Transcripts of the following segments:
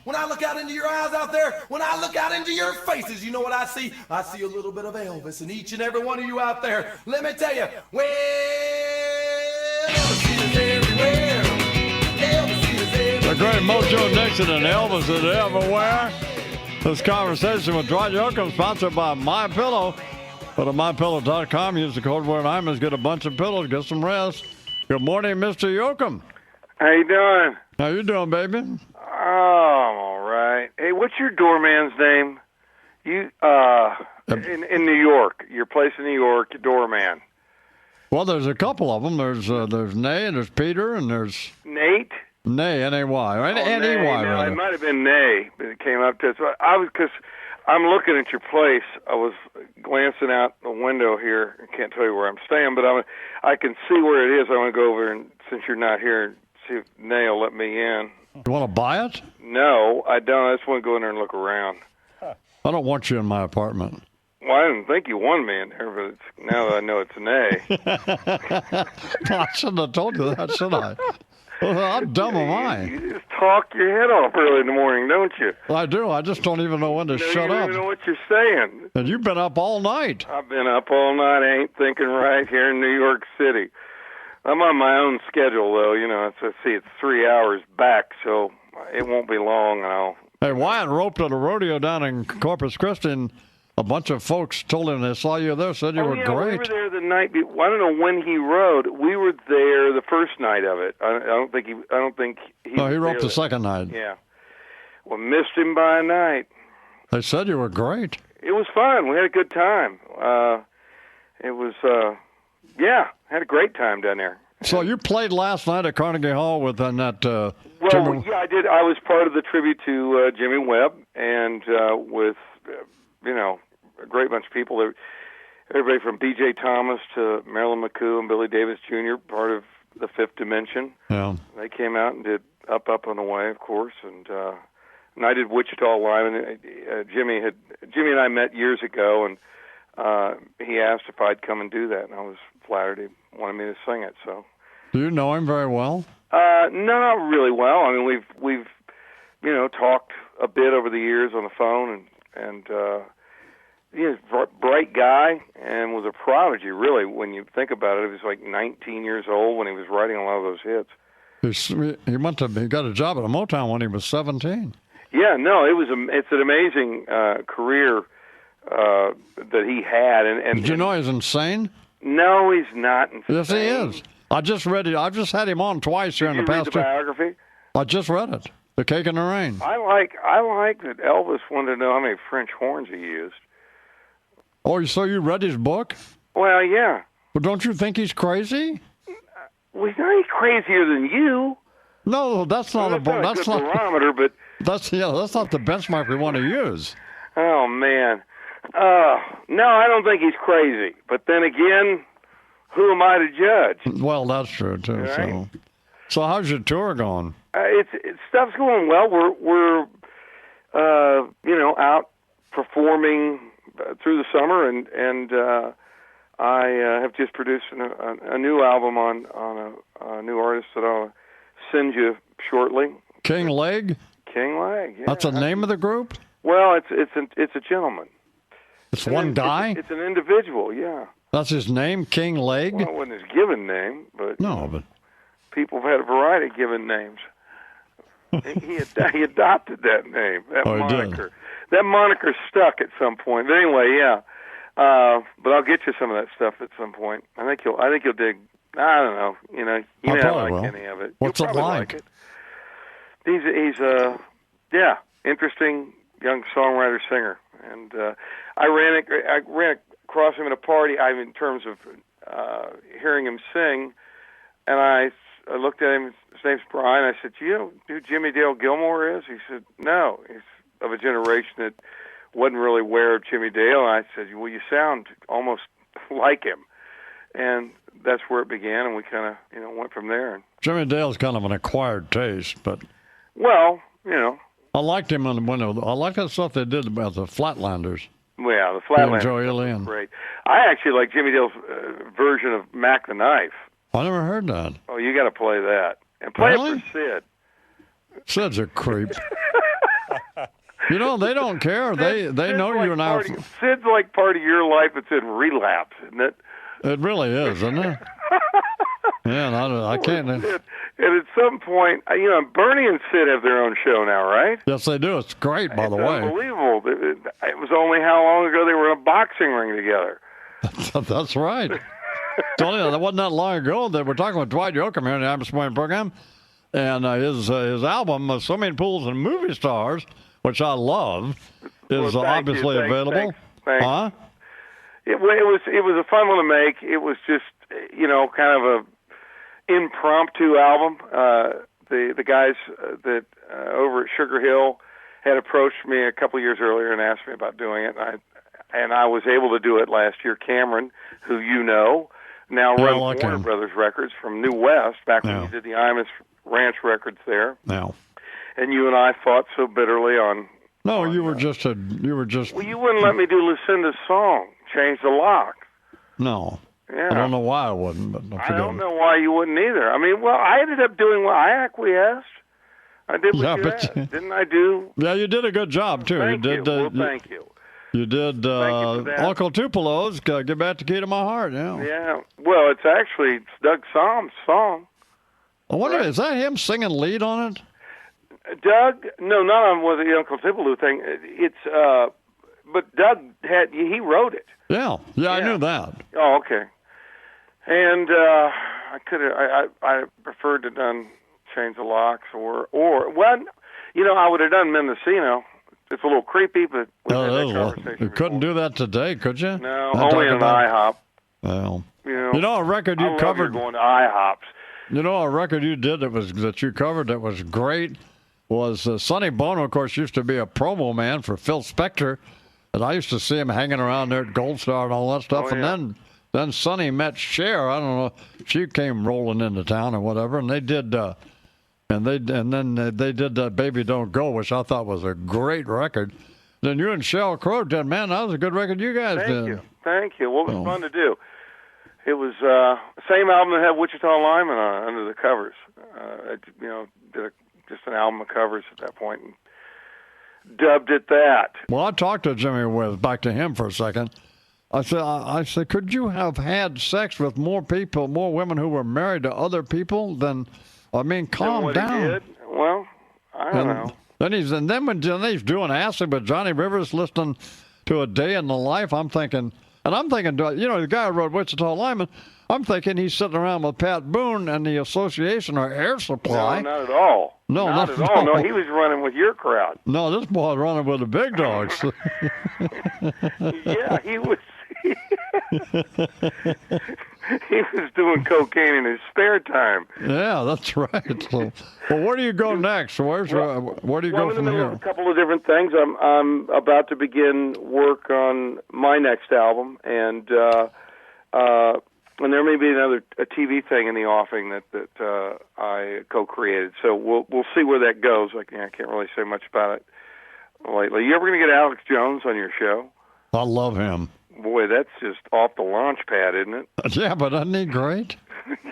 when I look out into your eyes out there, when I look out into your faces, you know what I see? I see a little bit of Elvis in each and every one of you out there. Let me tell you, well, Elvis is everywhere. Elvis is everywhere. The great Mojo Nixon and Elvis is everywhere. This conversation with Dwight Yoakam, sponsored by MyPillow. Go to MyPillow.com, use the code word Imus, get a bunch of pillows, get some rest. Good morning, Mr. Yoakam. How you doing? How you doing, baby? Oh, I'm all right. Hey, what's your doorman's name? You in New York, your place in New York, your doorman. Well, there's a couple of them. There's Nay, and there's Peter, and there's Nate. Nay, N-A-Y, N-E-Y, No, rather. it might have been Nay, but it came up to us. Because I'm looking at your place. I was glancing out the window here. I can't tell you where I'm staying, but I can see where it is. I want to go over and since you're not here, see if Nay will let me in. You want to buy it? No, I don't. I just want to go in there and look around. I don't want you in my apartment. Well, I didn't think you wanted me in there, but now that I know it's an A. I shouldn't have told you that, should I? Well, how dumb am I? You just talk your head off early in the morning, don't you? I do. I just don't even know when to shut You don't up. even know what you're saying. And you've been up all night. I've been up all night. I ain't thinking right here in New York City. I'm on my own schedule, though. You know, it's 3 hours back, so it won't be long, and I'll... Hey, Wyatt roped at a rodeo down in Corpus Christi, and a bunch of folks told him they saw you there, said you were great. We were there the night before. I don't know when he rode. We were there the first night of it. I don't think he. No, he roped the second night. Yeah. Well, missed him by a night. They said you were great. It was fun. We had a good time. It was, had a great time down there. So you played last night at Carnegie Hall with that. Yeah, I did. I was part of the tribute to Jimmy Webb, and with a great bunch of people. Everybody from B.J. Thomas to Marilyn McCoo and Billy Davis Jr., part of the Fifth Dimension. Yeah. They came out and did Up, Up, and Away, of course, and I did Wichita Live. And Jimmy and I met years ago, and he asked if I'd come and do that, and I was flattered he wanted me to sing it. So. Do you know him very well? No, not really well. I mean, we've talked a bit over the years on the phone, and he's a bright guy and was a prodigy, really, when you think about it. He was like 19 years old when he was writing a lot of those hits. He got a job at a Motown when he was 17. Yeah, no, it's an amazing career that he had. And did you know he's insane? No, he's not insane. Yes, he is. I just read it. I've just had him on twice here in the past. Did you read the biography? I just read it. The Cake in the Rain. I like that Elvis wanted to know how many French horns he used. Oh, so you read his book? Well, yeah. But don't you think he's crazy? Well, he's not any crazier than you. No, that's not that's not a barometer, but that's not the benchmark we want to use. Oh man, no, I don't think he's crazy. But then again, who am I to judge? Well, that's true too. Right? So how's your tour going? Stuff's going well. We're out performing through the summer, and I have just produced a new album on a new artist that I'll send you shortly. King Leg. King Leg. Yeah. That's the name of the group. Well, it's a gentleman. It's one guy. It's an individual. Yeah. That's his name, King Leg. Well, it wasn't his given name, but no, but people have had a variety of given names. he adopted that name, that moniker. Did. That moniker stuck at some point. But anyway, yeah. But I'll get you some of that stuff at some point. I think you'll dig. I don't know. You may not like any of it. What's it like? It. He's a interesting young songwriter singer, and I ran across him at a party. In terms of hearing him sing, and I looked at him. His name's Brian. I said, "Do you know who Jimmy Dale Gilmore is?" He said, "No." He's of a generation that wasn't really aware of Jimmy Dale. And I said, "Well, you sound almost like him," and that's where it began. And we kind of went from there. Jimmy Dale's kind of an acquired taste, but I liked him when I liked that stuff they did about the Flatlanders. Yeah, the Flatlanders. Joey Ilian. Great. I actually like Jimmy Dale's version of Mac the Knife. I never heard that. Oh, you got to play that and play really? it for Sid. Sid's a creep. You know, they don't care. They know like you're now. Sid's like part of your life that's in relapse, isn't it? It really is, isn't it? Yeah, I can't. And at some point, Bernie and Sid have their own show now, right? Yes, they do. It's great, by the way. Unbelievable. It was only how long ago they were in a boxing ring together. That's right. That wasn't that long ago that we're talking with Dwight Yoakam here in the Imus Morning Program, and his album, Swimming Pools and Movie Stars, which I love, is obviously available. Thanks. Huh? It was a fun one to make. It was just kind of a impromptu album. The guys that over at Sugar Hill had approached me a couple years earlier and asked me about doing it, and I was able to do it last year. Cameron, who you know, now runs Warner Brothers Records from New West, back when he did the Imus Ranch records there. No. And you and I fought so bitterly on. No, you were just. Well, you wouldn't let me do Lucinda's song, Change the Lock. No. Yeah. I don't know why I wouldn't, but I don't know why you wouldn't either. I mean, well, I ended up doing what I acquiesced. I did what you asked. Didn't I do? Yeah, you did a good job, too. Thank you. Thank you. You did Uncle Tupelo's Get Back the Key to My Heart, yeah. Yeah. Well, it's Doug Som's song. I wonder, is that him singing lead on it? Doug? No, not on the Uncle Tupelo thing. But Doug he wrote it. Yeah, I knew that. Oh, okay. And I preferred to done Change the Locks or I would have done Mendocino. It's a little creepy, but you couldn't do that today, could you? No, only in an IHOP. Well, a record you covered. Going to IHOPs. A record you did that you covered that was great was Sonny Bono. Of course, used to be a promo man for Phil Spector, and I used to see him hanging around there at Gold Star and all that stuff. Oh, yeah. And then Sonny met Cher. I don't know, she came rolling into town or whatever, and they did. And then they did that Baby Don't Go, which I thought was a great record. Then you and Sheryl Crow did, man, that was a good record you guys did. Thank you. Well, it was fun to do. It was same album that had Wichita Lineman on under the covers. Did just an album of covers at that point and dubbed it that. Well, I talked to Jimmy Webb, back to him for a second. I said, could you have had sex with more women who were married to other people than... I mean, calm down. He did? Well, I don't know. Then when he's doing acid with Johnny Rivers, listening to A Day in the Life, I'm thinking, the guy who wrote Wichita Lineman, I'm thinking he's sitting around with Pat Boone and the Association or Air Supply. No, not at all. Not at all. No, he was running with your crowd. No, this boy running with the big dogs. Yeah, he was. He was doing cocaine in his spare time. Yeah, that's right. So, well, where do you go next? Where do you go from here? A couple of different things. I'm about to begin work on my next album, and there may be a TV thing in the offing that I co-created. So we'll see where that goes. I can't really say much about it lately. You ever going to get Alex Jones on your show? I love him. Boy, that's just off the launch pad, isn't it? Yeah, but isn't he great?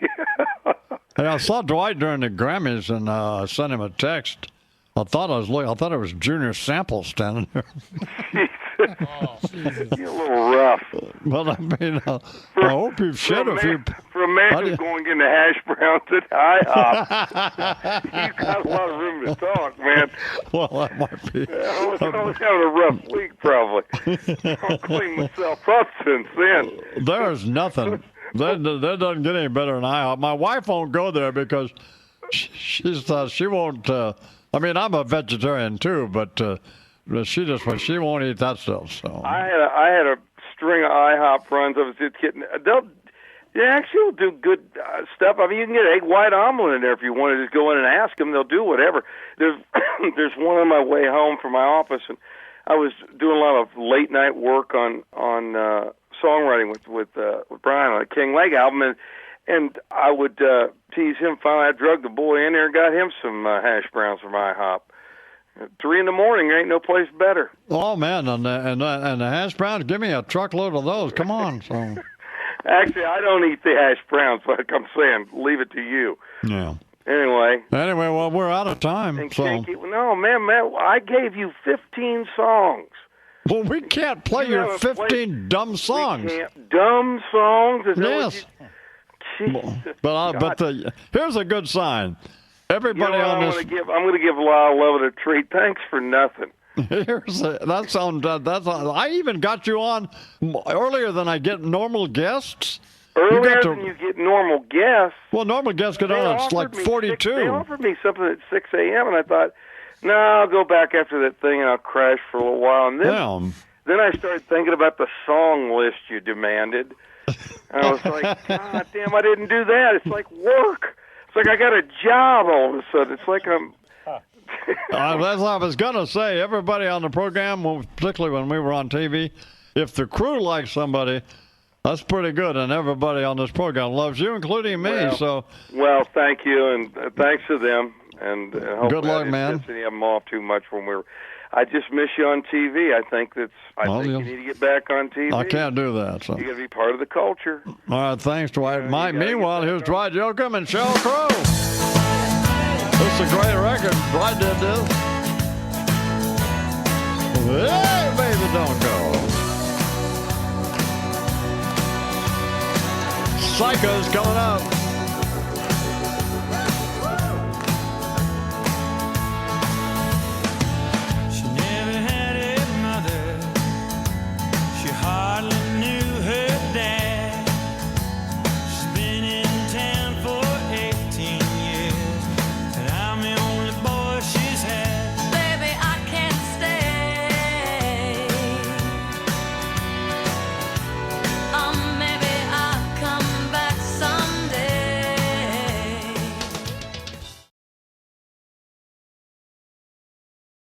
Yeah. Hey, I saw Dwight during the Grammys, and I sent him a text. I thought it was Junior Sample standing there. You're a little rough. Well, I mean, I hope you've shed a few. For a man who's going into hash browns at IHOP, he's got a lot of room to talk, man. Well, that might be. I was having a rough week, probably. I'll clean myself up since then. There's nothing. That doesn't get any better than IHOP. My wife won't go there because she won't. I mean, I'm a vegetarian too, but she won't eat that stuff. So I had a string of IHOP runs. I was just kidding. They actually will do good stuff. I mean, you can get an egg white omelet in there if you want to just go in and ask them. They'll do whatever. There's one on my way home from my office, and I was doing a lot of late night work on songwriting with Brian on the King Leg album, and I would tease him. Finally, I drug the boy in there and got him some hash browns from IHOP. 3 in the morning, there ain't no place better. Oh man, and the hash browns, give me a truckload of those. Come on. So. Actually, I don't eat the hash browns, like I'm saying. Leave it to you. Yeah. Anyway, well, we're out of time. and So. no, man, I gave you 15 songs. Well, we can't play You your haven't 15 dumb songs. Dumb songs? Is Yes. But here's a good sign. Everybody on this. I'm going to give Lyle Lovett a treat. Thanks for nothing. I even got you on earlier than I get normal guests. Earlier than you get normal guests. Well, normal guests get on at like 42. They offered me something at 6 a.m. and I thought, no, I'll go back after that thing and I'll crash for a little while. And then I started thinking about the song list you demanded. And I was like, God damn, I didn't do that. It's like work. It's like I got a job all of a sudden. It's like I'm... As I was going to say, everybody on the program, particularly when we were on TV, if the crew likes somebody, that's pretty good. And everybody on this program loves you, including me. Well, thank you, and thanks to them. And good luck, man. I didn't piss any of them off too much when we were... I just miss you on TV. I think you need to get back on TV. I can't do that. So. You got to be part of the culture. All right, thanks, Dwight. Meanwhile, here's Dwight Yoakam and Sheryl Crow. This is a great record. Dwight did this. Hey, baby, don't go. Psycho's coming up.